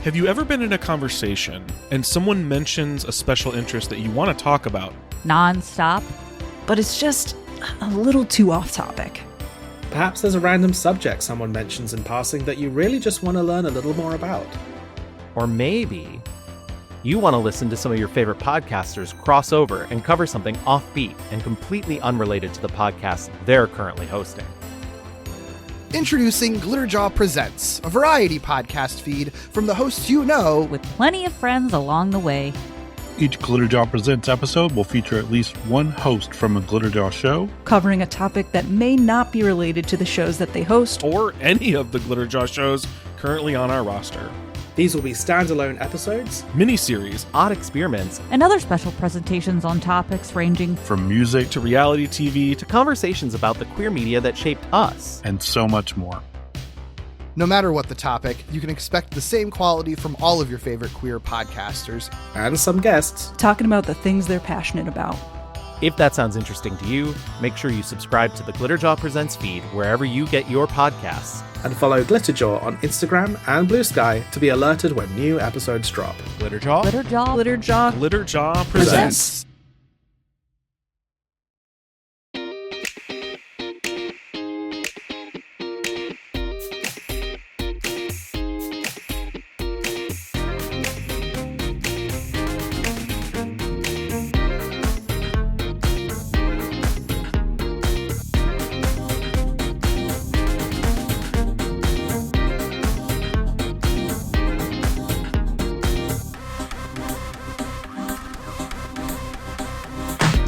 Have you ever been in a conversation and someone mentions a special interest that you want to talk about? Non-stop. But it's just a little too off topic. Perhaps there's a random subject someone mentions in passing that you really just want to learn a little more about. Or maybe you want to listen to some of your favorite podcasters cross over and cover something offbeat and completely unrelated to the podcast they're currently hosting. Introducing Glitterjaw Presents, a variety podcast feed from the hosts you know, With plenty of friends along the way. Each Glitterjaw Presents episode will feature at least one host from a Glitterjaw show, Covering a topic that may not be related to the shows that they host. Or any of the Glitterjaw shows currently on our roster. These will be standalone episodes, Miniseries, Odd experiments And other special presentations on topics ranging from music to reality TV to conversations about the queer media that shaped us. and so much more. no matter what the topic, you can expect the same quality from all of your favorite queer podcasters. and some guests. Talking about the things they're passionate about. If that sounds interesting to you, make sure you subscribe to the Glitterjaw Presents feed wherever you get your podcasts. And follow Glitterjaw on Instagram and Blue Sky to be alerted when new episodes drop. Glitterjaw. Glitterjaw. Glitterjaw presents.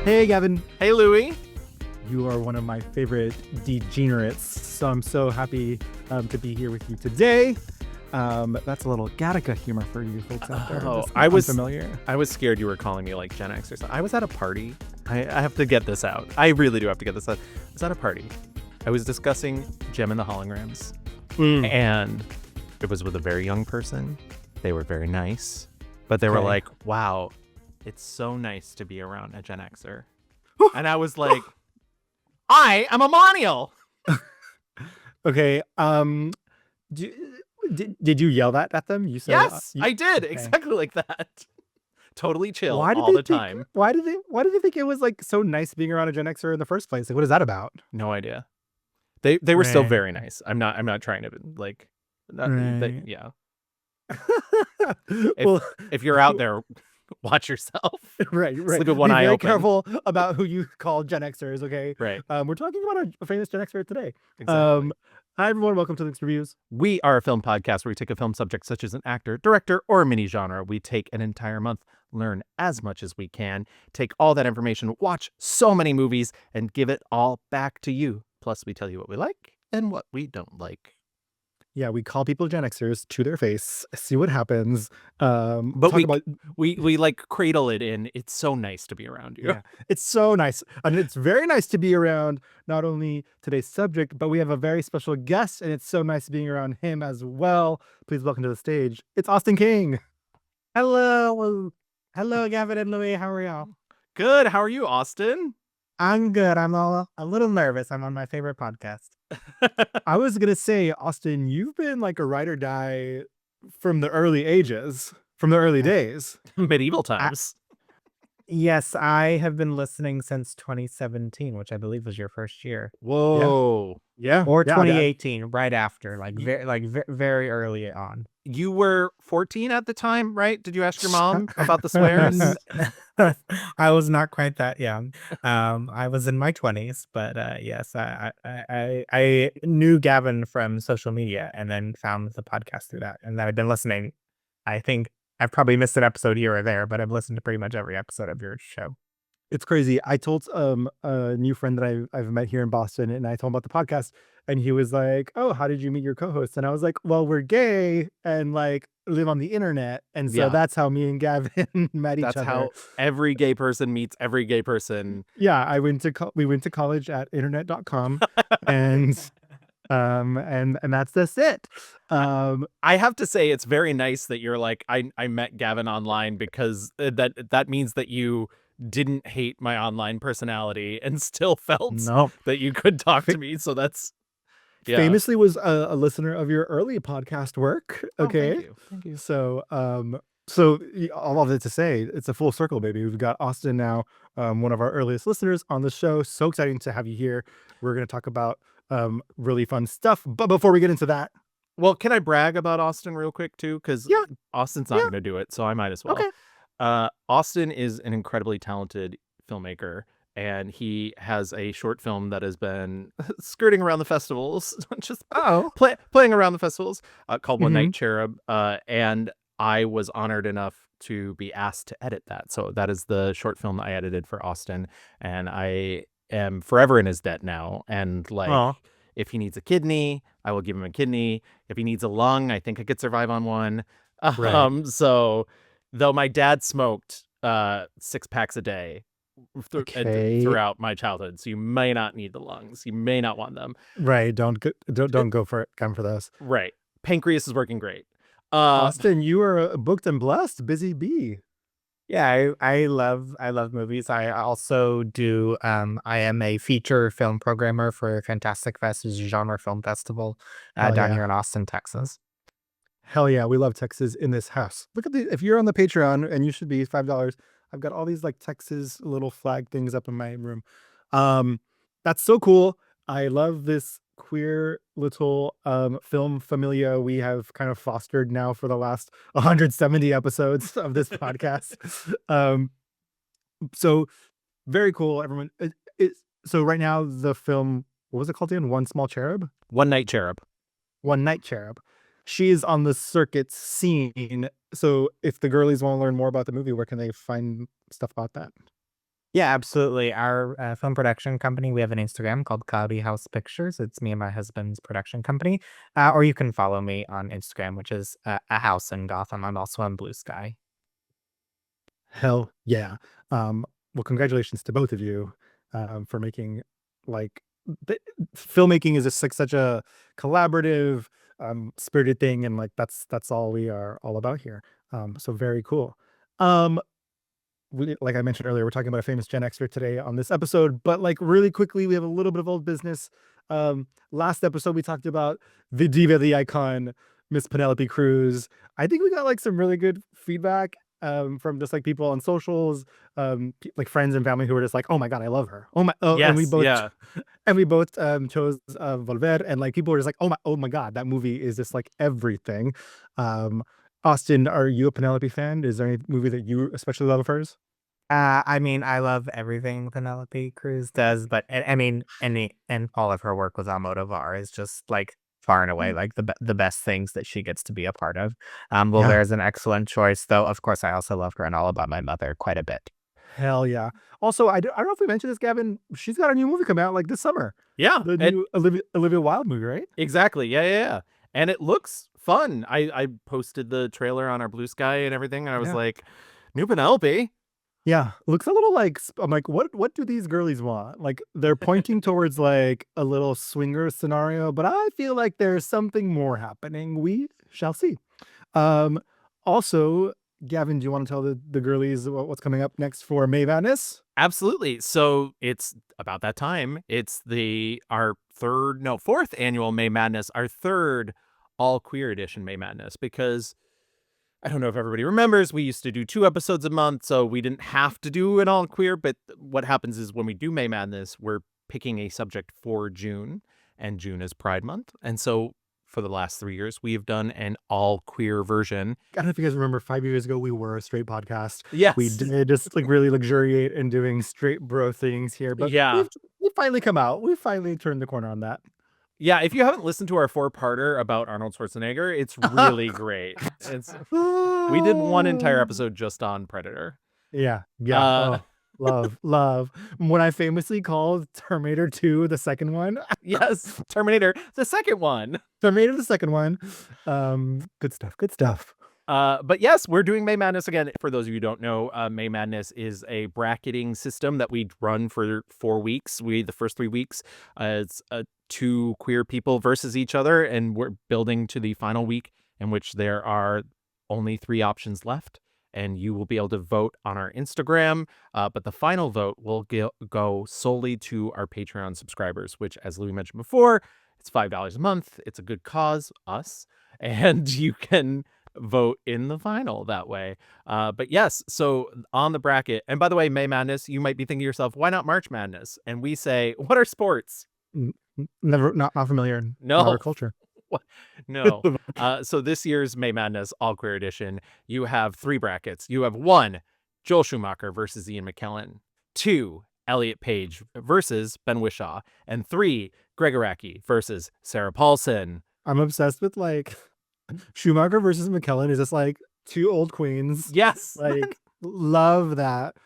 Hey, Gavin. Hey, Louie. You are one of my favorite degenerates, so I'm so happy to be here with you today. That's a little Gattaca humor for you folks out there. Oh, Just I was familiar. I was scared you were calling me like Gen X or something. I was at a party. I have to get this out. I really do have to get this out. I was at a party. I was discussing Gem and the Holograms, and it was with a very young person. They were very nice, but they were Okay. like, "Wow, it's so nice to be around a Gen Xer," and I was like, "I am a millennial." Okay. Did you yell that at them? You said Yes, you- I did okay. exactly like that. Totally chill Why did all they the think- time. Why did they think it was like so nice being around a Gen Xer in the first place? Like, what is that about? No idea. They were still Right. very nice. I'm not trying to like, Right. yeah. Well, If you're out there, watch yourself. right. Sleep with one Be eye very open. careful about who you call Gen Xers. Okay. Right. We're talking about a famous Gen Xer today. Exactly. Hi everyone, welcome to Links Reviews. We are a film podcast where we take a film subject such as an actor, director, or a mini genre. We take an entire month, learn as much as we can, take all that information, watch so many movies, and give it all back to you. Plus, we tell you what we like and what we don't like. Yeah, we call people Gen Xers to their face, see what happens. But talk about, we like cradle it in. It's so nice to be around you. yeah, it's so nice. And it's very nice to be around not only today's subject, but we have a very special guest, and it's so nice being around him as well. Please welcome to the stage. It's Austin King. Hello, Gavin and Louie. How are y'all? Good. How are you, Austin? I'm good. I'm a little nervous. I'm on my favorite podcast. I was gonna say, Austin, you've been like a ride or die from the early ages, from the early days. Medieval times. Yes, I have been listening since 2017, which I believe was your first year, Whoa. Yeah. or yeah, 2018, right after, very early on. You were 14 at the time, right? Did you ask your mom about the swears? I was not quite that young. I was in my 20s, but yes, I knew Gavin from social media and then found the podcast through that, and then I've been listening. I think I've probably missed an episode here or there, but I've listened to pretty much every episode of your show. It's crazy. I told a new friend that I've met here in Boston, and I told him about the podcast, and he was like, "Oh, how did you meet your co-host?" And I was like, "Well, we're gay and like live on the internet, and so Yeah. that's how me and Gavin met each That's other." how every gay person meets every gay person. Yeah, we went to college at internet.com, and that's it. I have to say, it's very nice that you're like, I met Gavin online, because that means that you didn't hate my online personality and still felt No, that you could talk to me. So that's Yeah. famously was a listener of your early podcast work. Okay. Thank you. Thank you. So, all of it to say, it's a full circle, baby. We've got Austin now, one of our earliest listeners on the show. So exciting to have you here. We're going to talk about really fun stuff. But before we get into that, Well, can I brag about Austin real quick too? Because Austin's not going to do it, so I might as well. Okay. Austin is an incredibly talented filmmaker, and he has a short film that has been skirting around the festivals, just playing around the festivals, called One Night Cherub. And I was honored enough to be asked to edit that. So that is the short film that I edited for Austin, and I am forever in his debt now. And like, if he needs a kidney, I will give him a kidney. If he needs a lung, I think I could survive on one. Right. So though my dad smoked 6 packs a day throughout my childhood, so you may not need the lungs. You may not want them. Right. Don't go for it. Come for those. Right. Pancreas is working great. Austin, you are booked and blessed. Busy bee. Yeah, I love movies. I also do I am a feature film programmer for Fantastic Fest, which is a genre film festival down here in Austin, Texas. Hell yeah, we love Texas in this house. Look at if you're on the Patreon, and you should be $5. I've got all these like Texas little flag things up in my room. That's so cool. I love this queer little film familia we have kind of fostered now for the last 170 episodes of this podcast. So very cool, everyone. So right now the film, what was it called again? One Night Cherub. She is on the circuit scene. So if the girlies want to learn more about the movie, where can they find stuff about that? Yeah, absolutely. Our film production company, we have an Instagram called Cloudy House Pictures. It's me and my husband's production company. Or you can follow me on Instagram, which is a house in Gotham. I'm also on Blue Sky. Hell yeah. Well, congratulations to both of you for making filmmaking is just like such a collaborative, spirited thing, and like that's all we are all about here. So very cool. Like I mentioned earlier, we're talking about a famous Gen Xer today on this episode, but like really quickly, we have a little bit of old business. Last episode, we talked about the diva, the icon, Miss Penelope Cruz. I think we got like some really good feedback from just like people on socials, like friends and family who were just like, "Oh my god, I love her." Yes, and we both chose Volver, and like people were just like, "Oh my god, that movie is just like everything." Austin, are you a Penelope fan? Is there any movie that you especially love of hers? I mean, I love everything Penelope Cruz does, but I mean, and all of her work with Almodovar is just like far and away like the best things that she gets to be a part of. There's an excellent choice, though. Of course, I also love her and All About My Mother quite a bit. Hell yeah! Also, I don't know if we mentioned this, Gavin. She's got a new movie coming out like this summer. Yeah, the new Olivia Wilde movie, right? Exactly. Yeah. And it looks fun. I posted the trailer on our Blue Sky and everything, and I was like, new Penelope. Yeah, looks a little like, I'm like, what do these girlies want? Like they're pointing towards like a little swinger scenario, but I feel like there's something more happening. We shall see. Also, Gavin, do you want to tell the girlies what's coming up next for May Madness? Absolutely. So it's about that time. It's our fourth annual May Madness, our third all queer edition May Madness, because I don't know if everybody remembers, we used to do 2 episodes a month, so we didn't have to do an all queer. But what happens is when we do May Madness, we're picking a subject for June, and June is Pride Month. And so for the last 3 years, we have done an all queer version. I don't know if you guys remember, 5 years ago, we were a straight podcast. Yes. We did just like really luxuriate in doing straight bro things here. But we've finally come out. We've finally turned the corner on that. Yeah, if you haven't listened to our 4-parter about Arnold Schwarzenegger, it's really great. We did one entire episode just on Predator. Yeah. Love. When I famously called Terminator 2 the second one. Yes, Terminator, the second one. Good stuff. But yes, we're doing May Madness again. For those of you who don't know, May Madness is a bracketing system that we run for 4 weeks. The first 3 weeks, it's 2 queer people versus each other, and we're building to the final week in which there are only 3 options left, and you will be able to vote on our Instagram. But the final vote will go solely to our Patreon subscribers, which, as Louis mentioned before, it's It's $5 a month. It's a good cause, us, and you can vote in the final that way. But yes, so on the bracket, and by the way, May Madness, you might be thinking to yourself, why not March Madness? And we say, what are sports? Never, not familiar. No. Not our culture. What? No. So this year's May Madness All Queer Edition, you have 3 brackets. You have 1, Joel Schumacher versus Ian McKellen. 2, Elliot Page versus Ben Whishaw. And 3, Greg Araki versus Sarah Paulson. I'm obsessed with like Schumacher versus McKellen is just like 2 old queens. Yes. Like love that.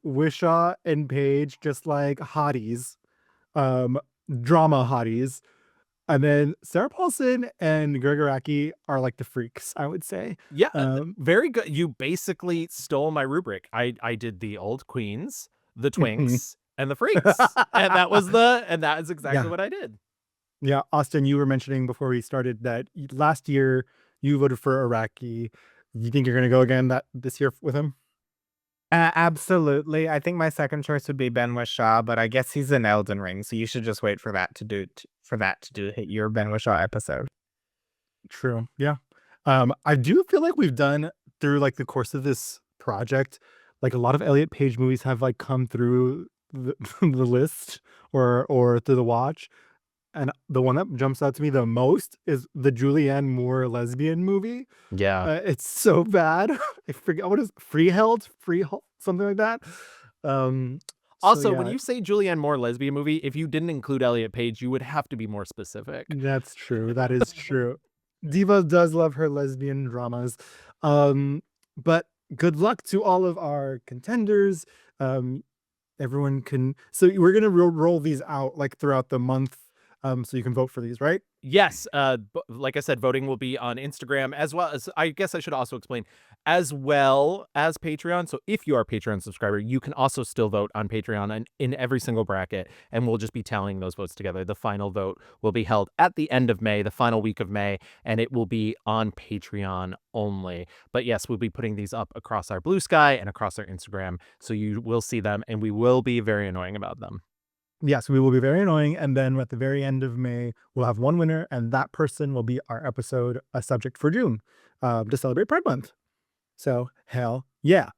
Wishaw and Page just like hotties. Drama hotties. And then Sarah Paulson and Greg Araki are like the freaks, I would say. Yeah, very good. You basically stole my rubric. I did the old queens, the twinks, and the freaks. And that is exactly what I did. Yeah, Austin, you were mentioning before we started that last year you voted for Araki. You think you're going to go again this year with him? Absolutely. I think my second choice would be Ben Whishaw, but I guess he's in Elden Ring, so you should just wait for that to hit your Ben Whishaw episode. True. Yeah. I do feel like we've done through like the course of this project, like a lot of Elliot Page movies have like come through the list or through the watch. And the one that jumps out to me the most is the Julianne Moore lesbian movie. Yeah. It's so bad. I forget what is Freehold, something like that. Also, when you say Julianne Moore lesbian movie, if you didn't include Elliot Page, you would have to be more specific. That's true. That is true. Diva does love her lesbian dramas. But good luck to all of our contenders. Everyone can. So we're gonna roll these out like throughout the month. So you can vote for these, right? Yes. Like I said, voting will be on Instagram as well as, I guess I should also explain, as well as Patreon. So if you are a Patreon subscriber, you can also still vote on Patreon and in every single bracket, and we'll just be tallying those votes together. The final vote will be held at the end of May, the final week of May, and it will be on Patreon only. But yes, we'll be putting these up across our Blue Sky and across our Instagram, so you will see them, and we will be very annoying about them. Yes, we will be very annoying. And then at the very end of May, we'll have one winner, and that person will be our episode, a subject for June, to celebrate Pride Month. So hell yeah.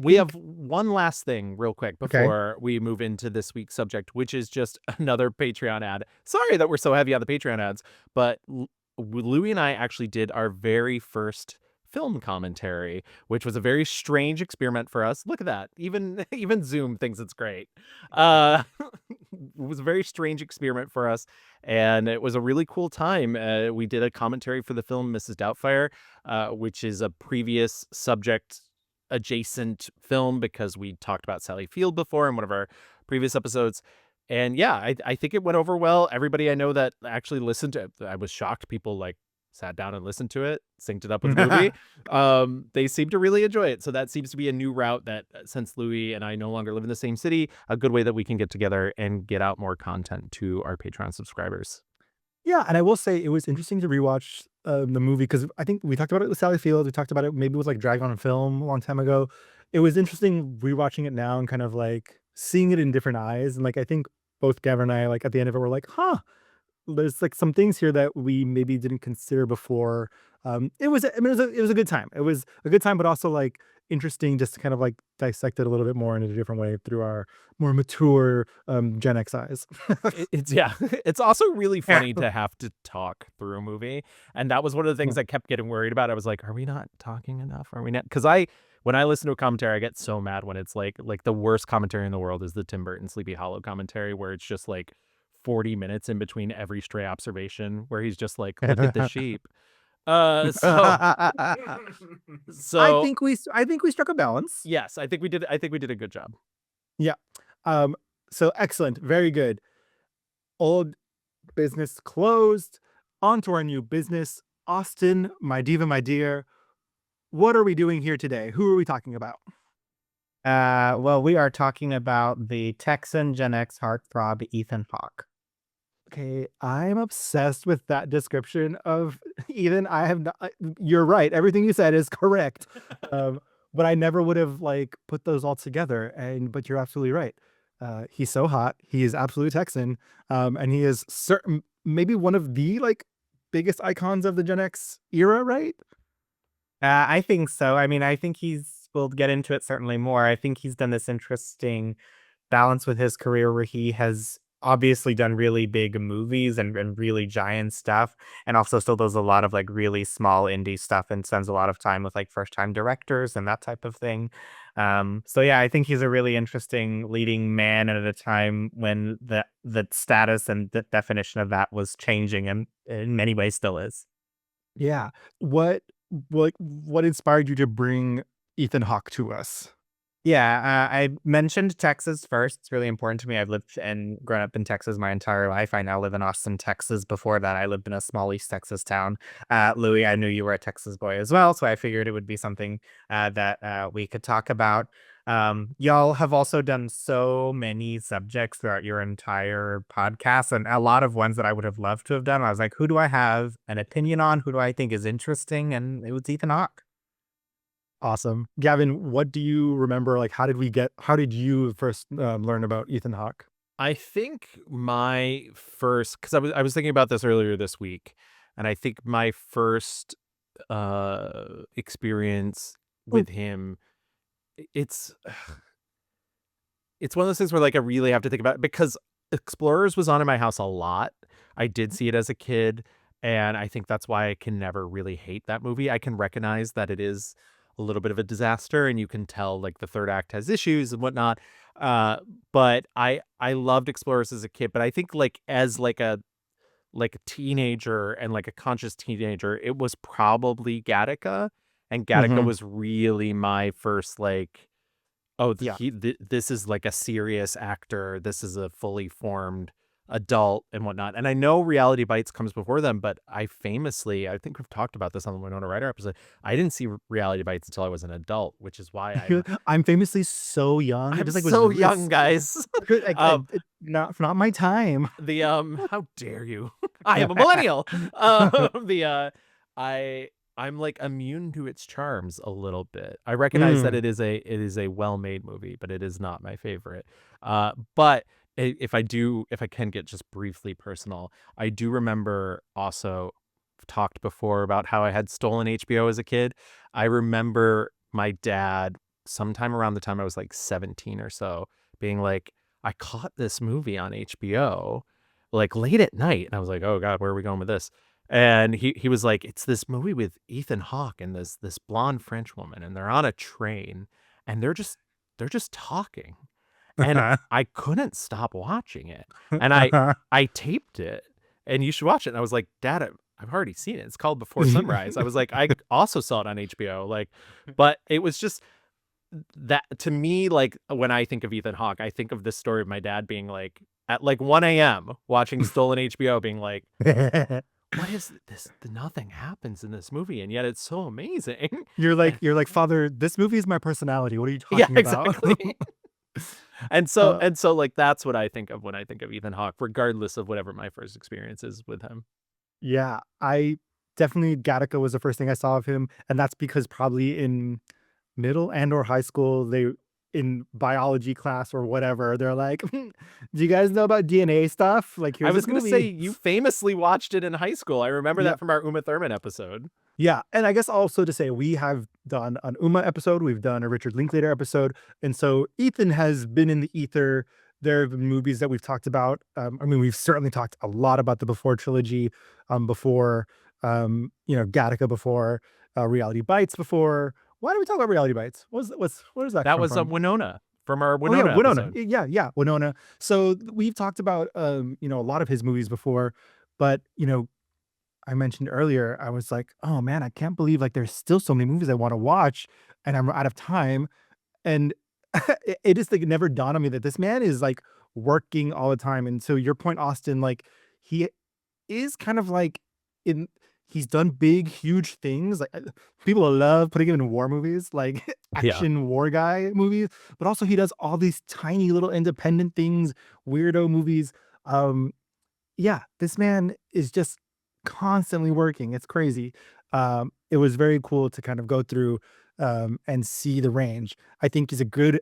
We have one last thing real quick before we move into this week's subject, which is just another Patreon ad. Sorry that we're so heavy on the Patreon ads, but Louie and I actually did our very first film commentary, which was a very strange experiment for us. Look at that. Even Zoom thinks it's great. It was a very strange experiment for us, and it was a really cool time. We did a commentary for the film Mrs. Doubtfire, which is a previous subject adjacent film because we talked about Sally Field before in one of our previous episodes. And yeah, I think it went over well. Everybody I know that actually listened to it, I was shocked. People like sat down and listened to it, synced it up with the movie. They seem to really enjoy it. So that seems to be a new route that, since Louis and I no longer live in the same city, a good way that we can get together and get out more content to our Patreon subscribers. Yeah, and I will say it was interesting to rewatch the movie because I think we talked about it with Sally Field. We talked about it maybe with like Dragon on Film a long time ago. It was interesting rewatching it now and kind of like seeing it in different eyes. And like I think both Gavin and I, like at the end of it, were like, there's like some things here that we maybe didn't consider before. It was a good time. It was a good time, but also like interesting just to kind of like dissect it a little bit more in a different way through our more mature Gen X eyes. It's also really funny to have to talk through a movie. And that was one of the things I kept getting worried about. I was like, are we not talking enough? Are we not? Because when I listen to a commentary, I get so mad when it's like the worst commentary in the world is the Tim Burton Sleepy Hollow commentary, where it's just like 40 minutes in between every stray observation where he's just like, look at the sheep. So I think we struck a balance. Yes, I think we did a good job. Yeah. So excellent. Very good. Old business closed. On to our new business. Austin, my diva, my dear, what are we doing here today? Who are we talking about? Well, we are talking about the Texan Gen X heartthrob Ethan Hawke. Okay, I'm obsessed with that description of Ethan. I have not, you're right. Everything you said is correct. But I never would have like put those all together. But you're absolutely right. he's so hot. He is absolute Texan, and he is certain maybe one of the like biggest icons of the Gen X era, right? I think so. I mean, I think we'll get into it certainly more. I think he's done this interesting balance with his career where he has obviously done really big movies and really giant stuff, and also still does a lot of like really small indie stuff and spends a lot of time with like first time directors and that type of thing. So yeah, I think he's a really interesting leading man at a time when the status and the definition of that was changing and in many ways still is. Yeah. What what inspired you to bring Ethan Hawke to us? Yeah, I mentioned Texas first. It's really important to me. I've lived and grown up in Texas my entire life. I now live in Austin, Texas. Before that, I lived in a small East Texas town. Louis, I knew you were a Texas boy as well, so I figured it would be something that we could talk about. Y'all have also done so many subjects throughout your entire podcast, and a lot of ones that I would have loved to have done. I was like, who do I have an opinion on? Who do I think is interesting? And it was Ethan Hawke. Awesome. Gavin, what do you remember? Like, how did you first learn about Ethan Hawke? I think my first, because I was thinking about this earlier this week, and I think my first experience with him, it's it's one of those things where like I really have to think about it because Explorers was on in my house a lot. I did see it as a kid, and I think that's why I can never really hate that movie. I can recognize that it is a little bit of a disaster, and you can tell like the third act has issues and whatnot. But I loved Explorers as a kid, but I think like as like a teenager and like a conscious teenager, it was probably Gattaca, and Gattaca Mhm. was really my first like, oh, Yeah. this is like a serious actor. This is a fully formed adult and whatnot. And I know Reality Bites comes before them, but I think we've talked about this on the Winona Ryder episode. I didn't see Reality Bites until I was an adult, which is why I'm famously so young. I I'm just like so was young, guys. not my time. The how dare you? I am a millennial. The I I'm like immune to its charms a little bit. I recognize that Mm. it is a well-made movie, but it is not my favorite. But if I can get just briefly personal, I do remember also talked before about how I had stolen HBO as a kid. I remember my dad sometime around the time I was like 17 or so being like, I caught this movie on HBO like late at night. And I was like, oh God, where are we going with this? And he was like, it's this movie with Ethan Hawke and this blonde French woman, and they're on a train and they're just talking. And I couldn't stop watching it. And I taped it, and you should watch it. And I was like, Dad, I've already seen it. It's called Before Sunrise. I was like, I also saw it on HBO. Like, but it was just that to me, like when I think of Ethan Hawke, I think of this story of my dad being like at like 1 a.m. watching stolen HBO, being like, what is this? Nothing happens in this movie, and yet it's so amazing. You're like, Father, this movie is my personality. What are you Yeah, talking about? exactly. And so like that's what I think of when I think of Ethan Hawke, regardless of whatever my first experience is with him. Yeah, I definitely Gattaca was the first thing I saw of him, and that's because probably in middle and or high school, they in biology class or whatever, they're like, do you guys know about DNA stuff? Like, I here's was this gonna movie. say you famously watched it in high school. I remember Yeah. that from our Uma Thurman episode. Yeah, and I guess also to say we have done an Uma episode, we've done a Richard Linklater episode, and so Ethan has been in the ether. There have been movies that we've talked about. I mean, we've certainly talked a lot about the Before trilogy, before, Gattaca before, Reality Bites before. Why do we talk about Reality Bites? Where does that That come was from? Winona from our Oh yeah, Winona Winona. episode. Yeah, Winona. So we've talked about a lot of his movies before, but I mentioned earlier, I was like, oh man, I can't believe like there's still so many movies I want to watch and I'm out of time. And it just like never dawned on me that this man is like working all the time. And so your point, Austin, like he is kind of like in he's done big, huge things. Like people love putting him in war movies, like Yeah. action war guy movies, but also he does all these tiny little independent things, weirdo movies. Um, yeah, this man is just constantly working. It's crazy. It was very cool to kind of go through and see the range. I think is a good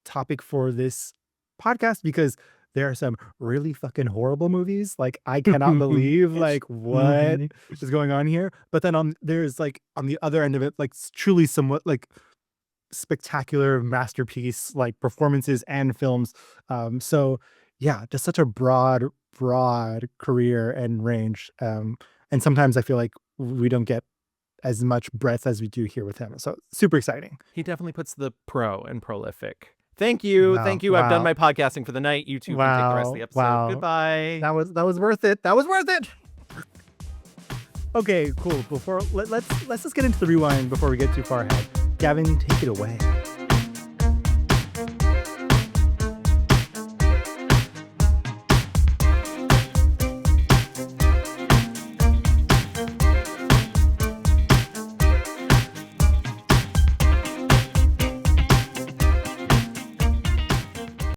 topic for this podcast because there are some really fucking horrible movies. Like I cannot believe like what is going on here. But then there's like on the other end of it, like truly somewhat like spectacular masterpiece like performances and films. So yeah, just such a broad career and range. And sometimes I feel like we don't get as much breadth as we do here with him. So super exciting. He definitely puts the pro and prolific. Thank you. Wow, Thank you. I've done wow. my podcasting for the night. You two can take the rest of the episode. Wow. Goodbye. That was worth it. That was worth it. Okay, cool. Let's just get into the rewind before we get too far ahead. Gavin, take it away.